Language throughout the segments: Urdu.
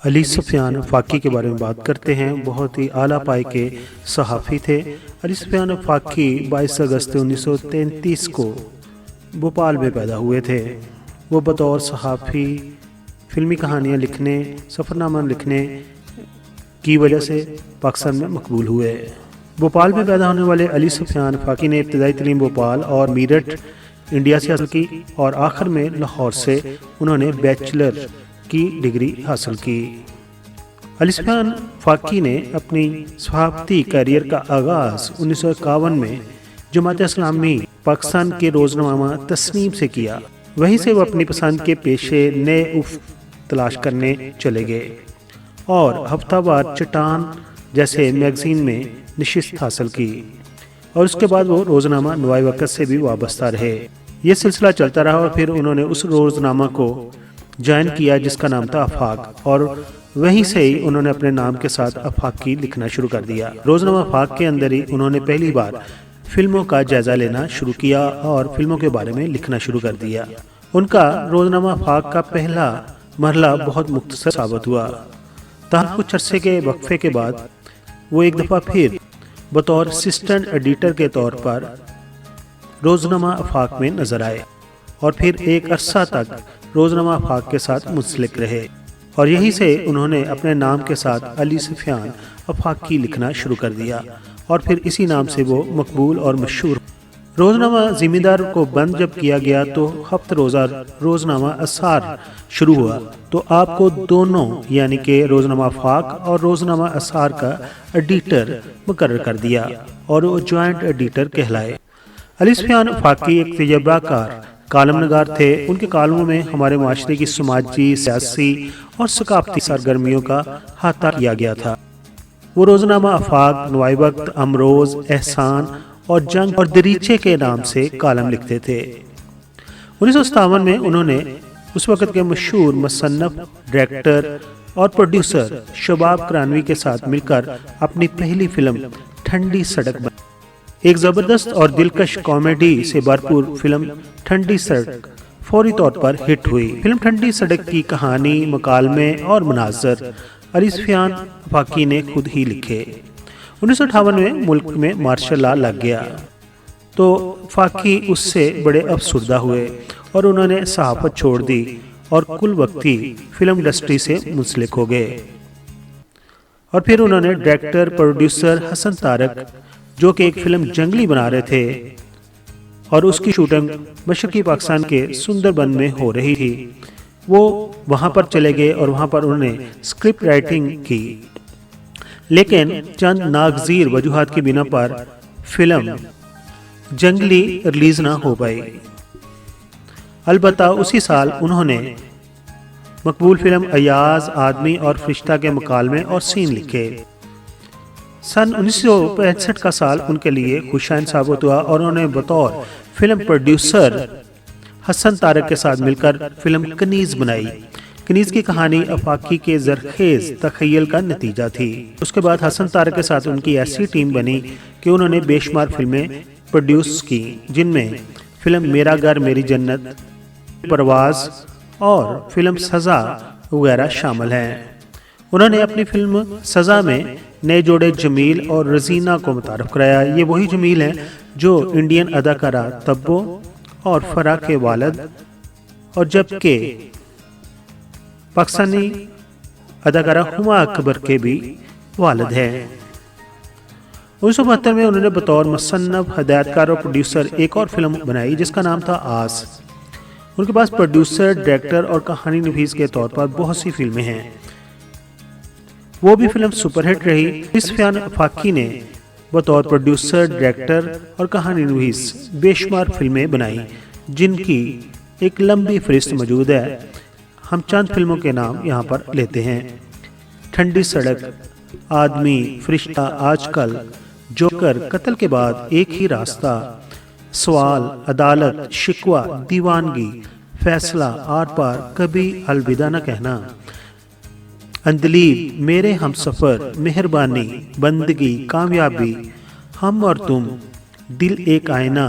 علی سفیان فاقی کے بارے میں بات کرتے ہیں۔ بہت ہی اعلیٰ پائے کے صحافی تھے۔ علی سفیان فاقی 22 اگست 1933 کو بھوپال میں پیدا ہوئے تھے۔ وہ بطور صحافی فلمی کہانیاں لکھنے، سفرنامہ لکھنے کی وجہ سے پاکستان میں مقبول ہوئے۔ بھوپال میں پیدا ہونے والے علی سفیان فاقی نے ابتدائی تعلیم بھوپال اور میرٹھ انڈیا سے حاصل کی، اور آخر میں لاہور سے انہوں نے بیچلر کی ڈگری حاصل کی۔ علی سفیان فاقی نے اپنی صحافتی کیریئر کا آغاز 1951 میں جماعت اسلامی پاکستان کے روزنامہ تسنیم سے کیا۔ وہیں سے وہ اپنی پسند کے پیشے نئے افق تلاش کرنے چلے گئے اور ہفتہ وار چٹان جیسے میگزین میں نشست حاصل کی، اور اس کے بعد وہ روزنامہ نوائے وقت سے بھی وابستہ رہے۔ یہ سلسلہ چلتا رہا اور پھر انہوں نے اس روزنامہ کو جوائن کیا جس کا نام تھا آفاق، اور وہیں سے ہی انہوں نے اپنے نام کے ساتھ آفاقی لکھنا شروع کر دیا۔ روزنامہ آفاق کے اندر ہی انہوں نے پہلی بار فلموں کا جائزہ لینا شروع کیا اور فلموں کے بارے میں لکھنا شروع کر دیا۔ ان کا روزنامہ آفاق کا پہلا مرحلہ بہت مختصر ثابت ہوا، تاہم کچھ عرصے کے وقفے کے بعد وہ ایک دفعہ پھر بطور اسسٹنٹ ایڈیٹر کے طور پر روزنامہ آفاق میں نظر آئے، اور پھر ایک عرصہ تک روزنامہ آفاق کے ساتھ منسلک رہے، اور یہیں سے انہوں نے اپنے نام کے ساتھ علی سفیان آفاقی لکھنا شروع کر دیا، اور پھر اسی نام سے وہ مقبول اور مشہور۔ روزنامہ زمیندار کو بند جب کیا گیا تو ہفت روزہ روزنامہ اسرار شروع ہوا، تو آپ کو دونوں یعنی کہ روزنامہ آفاق اور روزنامہ اسرار کا ایڈیٹر مقرر کر دیا، اور وہ جوائنٹ ایڈیٹر کہلائے۔ علی سفیان آفاقی ایک تجربہ کار کالم نگار تھے۔ ان کے کالموں میں ہمارے معاشرے کی سماجی، سیاسی اور ثقافتی سرگرمیوں کا احاطہ کیا گیا تھا۔ وہ روزنامہ آفاق، نوائے وقت، امروز، احسان اور جنگ اور دریچے کے نام سے کالم لکھتے تھے۔ 1957 میں انہوں نے اس وقت کے مشہور مصنف، ڈائریکٹر اور پروڈیوسر شباب کرانوی کے ساتھ مل کر اپنی پہلی فلم ٹھنڈی سڑک بنائی۔ ایک زبردست اور دلکش کامیڈی سے بھرپور فلم ٹھنڈی سڑک فوری طور پر ہٹ ہوئی۔ فلم ٹھنڈی سڑک کی کہانی، مکالمے اور مناظر علی سفیان آفاقی نے خود ہی لکھے۔ 1958 میں ملک میں مارشل لا لگ گیا تو فاقی اس سے بڑے افسردہ ہوئے اور انہوں نے صحافت چھوڑ دی اور کل وقتی فلم انڈسٹری سے منسلک ہو گئے۔ اور پھر انہوں نے ڈائریکٹر پروڈیوسر حسن طارق، جو کہ ایک فلم جنگلی بنا رہے تھے اور اس کی شوٹنگ مشرقی پاکستان کے سندر بن میں ہو رہی تھی، وہ وہاں پر چلے گئے اور وہاں پر انہوں نے اسکرپٹ رائٹنگ کی، لیکن چند ناگزیر وجوہات کی بنا پر فلم جنگلی ریلیز نہ ہو پائی۔ البتہ اسی سال انہوں نے مقبول فلم ایاز، آدمی اور فرشتہ کے مکالمے اور سین لکھے۔ سن 1965 کا سال ان کے لیے خوشائن ثابت ہوا اور انہوں نے بطور فلم پروڈیوسر حسن طارق کے ساتھ مل کر فلم کنیز بنائی۔ کنیز کی کہانی آفاقی کے زرخیز تخیل کا نتیجہ تھی۔ اس کے بعد حسن طارق کے ساتھ ان کی ایسی ٹیم بنی کہ انہوں نے بے شمار فلمیں پروڈیوس کی، جن میں فلم میرا گھر میری جنت، پرواز اور فلم سزا وغیرہ شامل ہیں۔ انہوں نے اپنی فلم سزا میں نئے جوڑے جمیل اور رزینہ کو متعارف کرایا۔ یہ وہی جمیل ہیں جو انڈین اداکارہ تبو اور فرح کے والد، اور جبکہ پاکستانی اداکارہ ہما اکبر کے بھی والد ہیں۔ 1972 میں انہوں نے بطور مصنف، ہدایت کار اور پروڈیوسر ایک اور فلم بنائی جس کا نام تھا آس۔ ان کے پاس پروڈیوسر، ڈائریکٹر اور کہانی نویس کے طور پر بہت سی فلمیں ہیں۔ وہ بھی فلم سپر ہٹ رہی۔ علی سفیان آفاقی نے بطور پروڈیوسر، ڈائریکٹر اور کہانی نویس بے شمار فلمیں بنائی، جن کی ایک لمبی فہرست موجود ہے۔ ہم چند فلموں کے نام یہاں پر لیتے ہیں: ٹھنڈی سڑک، آدمی، فرشتہ، آج کل، جوکر، قتل کے بعد، ایک ہی راستہ، سوال، عدالت، شکوہ، دیوانگی، فیصلہ، آر پار، کبھی الوداع نہ کہنا، اندلیب، میرے ہم سفر، مہربانی، بندگی، کامیابی، ہم اور تم، دل ایک آئینہ،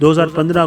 2015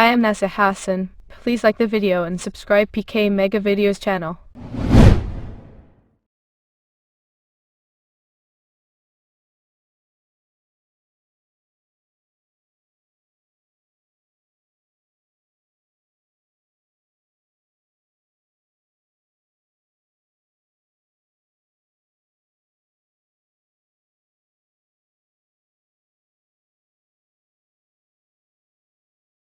I am Nasser Hassan. Please like the video and subscribe PK Mega Videos channel.